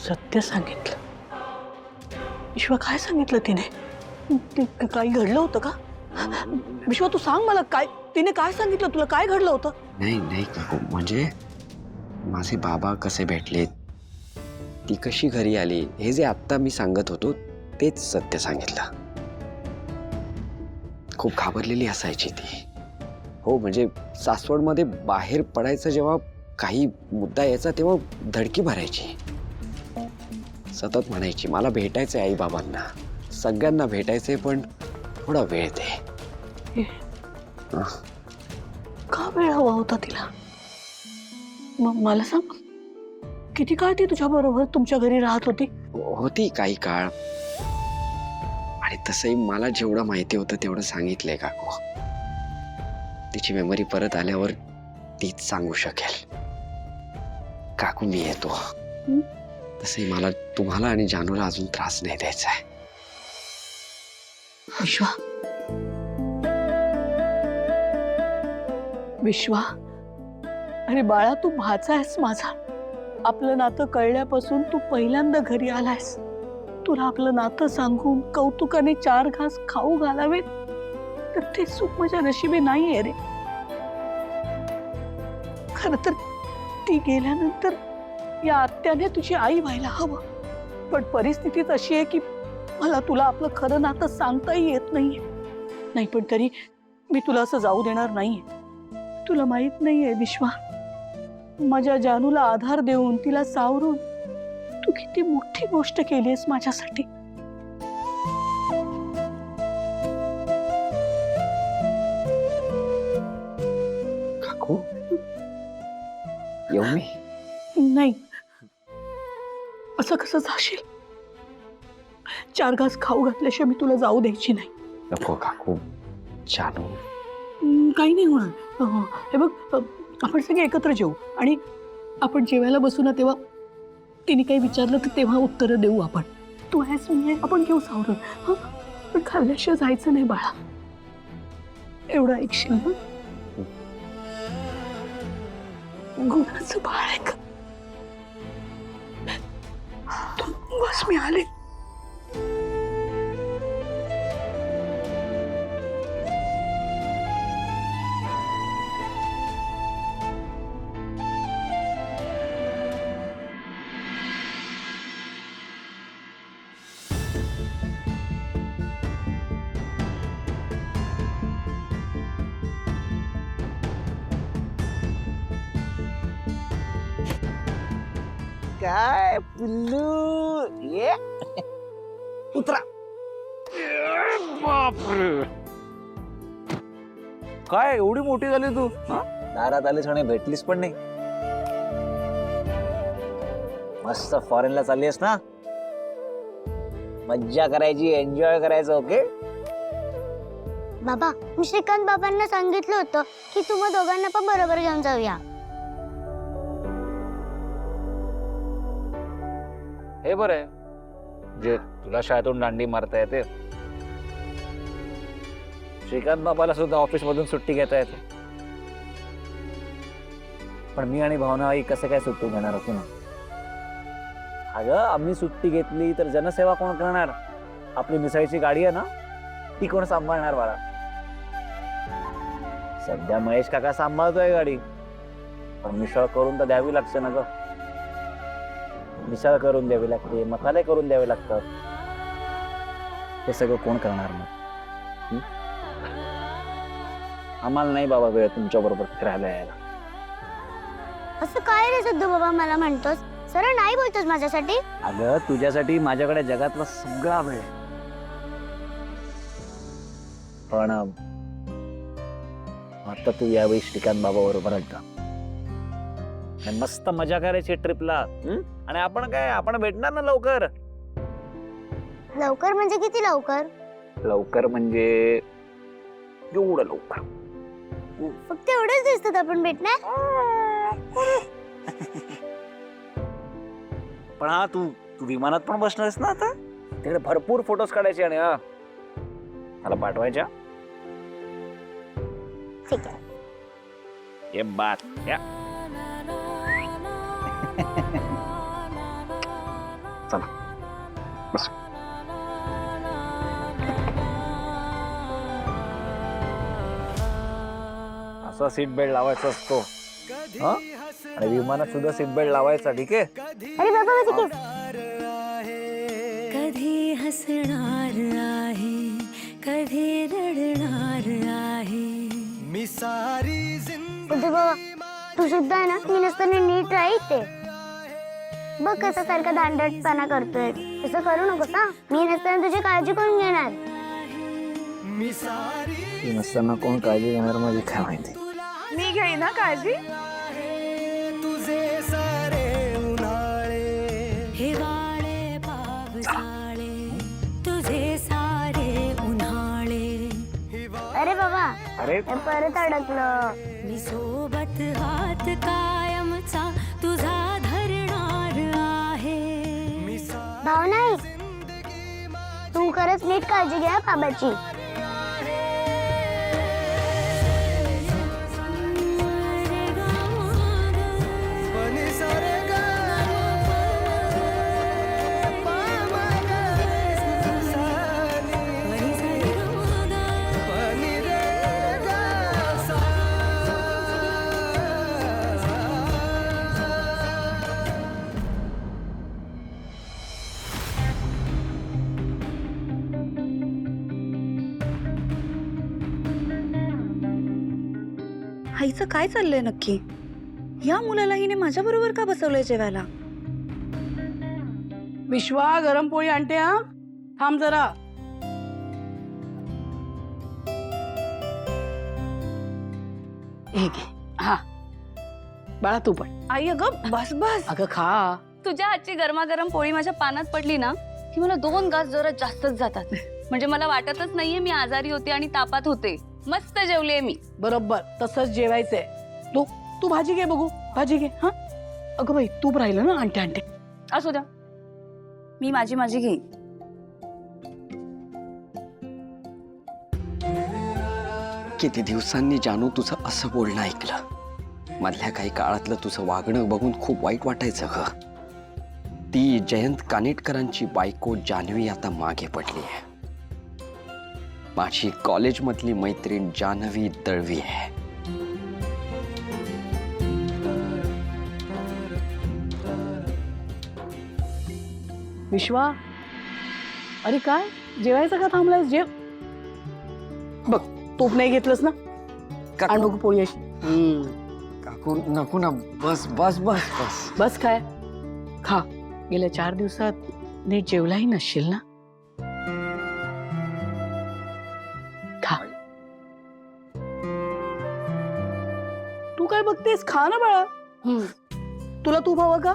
सत्य सांगितलं? विश्वा काय सांगितलं तिने? काही घडलं होतं का? विश्वा तू सांग मला, काय तिने काय सांगितलं तुला? काय घडलं होतं? नाही नाही काकू, म्हणजे माझे बाबा कसे भेटले, ती कशी घरी आली, हे जे आत्ता मी सांगत होतो तेच सत्य सांगितलं. खूप घाबरलेली असायची ती. हो, म्हणजे सासवडमध्ये बाहेर पडायचं जेव्हा काही मुद्दा यायचा तेव्हा धडकी भरायची. सतत म्हणायची मला भेटायचंय आई बाबांना, सगळ्यांना भेटायचंय, पण थोडा वेळ दे. का वेळ हवा होता तिला? मला सांग, किती काळ ती तुझ्या बरोबर तुमच्या घरी राहत होती? होती काही काळ, आणि तसंही मला जेवढं माहिती होतं तेवढं सांगितलंय काकू. तिची मेमरी परत आल्यावर तीच सांगू शकेल. काकू मी येतो. तसंही मला तुम्हाला आणि जानूला अजून त्रास नाही द्यायचा आहे. विश्वा, विश्वा, अरे बाळा, तू भाचा आहेस माझा. आपलं नातं कळल्यापासून तू पहिल्यांदा घरी आलायस. तुला आपलं नातं सांगून कौतुकाने 4 घास खाऊ घालावेत, तर ते सुख माझ्या नशिबी नाहीये रे. खर तर ती गेल्यानंतर या आत्याने तुझी आई व्हायला हवं, पण परिस्थितीच अशी आहे की मला तुला आपलं खरं नातं सांगताही येत नाहीये. नाही, पण तरी मी तुला असं जाऊ देणार नाहीये. तुला माहित नाहीये विश्वा, माझ्या जानूला आधार देऊन तिला सावरून तू किती मोठी गोष्ट केलीस माझ्यासाठी. काकू येऊ मी? नाही, असं कसं जाशील? 4 घास खाऊ घातल्याशिवाय मी तुला जाऊ द्यायची नाही. नको काकू, जानू. काही नाही होणार. हे बघ, आपण सगळे एकत्र जेवू, आणि आपण जेवायला बसू ना तेव्हा तिने काही विचारलं तर तेव्हा उत्तरं देऊ आपण. तू आहेस म्हणजे आपण घेऊ सावरून. हं, पण खाल्ल्याशिवाय जायचं नाही बाळा. एवढं ऐकशील ना? गुणाचं बाळ आहे का? बस मी आले. काय पिल्लू, ये उतरा. बापरे, काय एवढी मोठी झाली तू? दारात आलीस आणि भेटलीस पण नाही. मस्त फॉरेनला चालली आहेस ना? मज्जा करायची, एन्जॉय करायचं. ओके बाबा, मी श्रीकांत बाबांना सांगितलं होतं की तुम्हा दोघांना पण बरोबर घेऊन जाऊया. हे बरं आहे, जे तुला शाळेतून दांडी मारता येते, श्रीकांत बाबाला सुद्धा ऑफिस मधून सुट्टी घेता येते. पण मी आणि भावना आई कसं काय सुट्टी घेणार होती ना? अगं, आम्ही सुट्टी घेतली तर जनसेवा कोण करणार? आपली मिसळीची गाडी आहे ना, ती कोण सांभाळणार बाळा? सध्या महेश काका सांभाळतोय गाडी, पण मिसळ करून तर द्यावी लागते ना ग. मिसळ करून द्यावी लागते, मसाले करून द्यावे लागतात. हे सगळं कोण करणार मग? आम्हाला नाही बाबा वेळ तुमच्या बरोबर फिरायला यायला. असं काय रे सिद्धू बाबा मला म्हणतोस? सरळ नाही बोलतोस माझ्यासाठी? अगं, तुझ्यासाठी माझ्याकडे जगातला सगळा वेळ आहे. पण आता तू यावेळी श्रीकांत बाबा बरोबर आलता, मस्त मजा करायची ट्रिपला. आणि आपण भेटणार ना लवकर? लवकर म्हणजे किती लवकर? लवकर म्हणजे एवढं लवकर. फक्त एवढेच दिसतात आपण भेटणार. पण हा, तू विमानात पण बसणारस ना आता? तिकडे भरपूर फोटोज काढायचे आणि मला पाठवायच्या. ठीक आहे. ये बात या. चला बस. असा सीट बेल्ट लावायचा असतो हा? आणि विमानात सुद्धा सीट बेल्ट लावायचा. ठीक आहे. अरे बाबा माझे केस. कधी हसणार आहे कधी रडणार आहे बुद्धी बाबा तू सुद्धा आहे ना मी नसताना नीट राहते. बघ कसा सारखा दांडटपणा करतोय. तसं करू नकोस हा. मी नसताना तुझी काळजी कोण घेणार. ती नसताना कोण काळजी घेणार माझी काय माहिती. मी घेईन ना काळजी. हिवाळे पावसाळे तुझे सारे उन्हाळे अरे बाबा अरे हे परत अडकलं. मी सोबत हात कायमचा तुझा धरणार आहे. भावना तू खरंच नीट काळजी घ्या बाबाची. आईचं काय चाललंय नक्की. या मुलाला हिने माझ्या बरोबर का बसवलंय जेवायला. विश्वा गरम पोळी आणते हा. थांब जरा. हे घे. हा बाळा तू पण. आई अगं बस बस. अगं खा. तुझ्या हातची गरमागरम पोळी माझ्या पानात पडली ना की मला 2 घास जरा जास्तच जातात. म्हणजे मला वाटतच नाहीये मी आजारी होते आणि तापात होते. मस्त जेवले मी. बरोबर तसंच जेवायचंय. तू तू भाजी घे बघू. भाजी घे. हा अगं बाई तूप राहिलं ना. आणते आणते. असू द्या मी माझी माझी घेईन. किती दिवसांनी जानू तुझं असं बोलणं ऐकलं. मधल्या काही काळातलं तुझं वागणं बघून खूप वाईट वाटायचं ग. ती जयंत कानेटकरांची बायको जान्हवी आता मागे पडली आहे. माझी कॉलेजमधली मैत्रीण जान्हवी दळवी आहे. विश्वा अरे काय जेवायचं का थांबलायस. जेव. बघ तूप नाही घेतलंस ना. आण बघू पोळी अशी. काकू नको ना. बस बस बस बस. बस काय खा. गेल्या 4 दिवसात नीट जेवलाही नसशील ना. खा. तू काय बघतेस. खा ना बाळा. तुला तूप हवं का.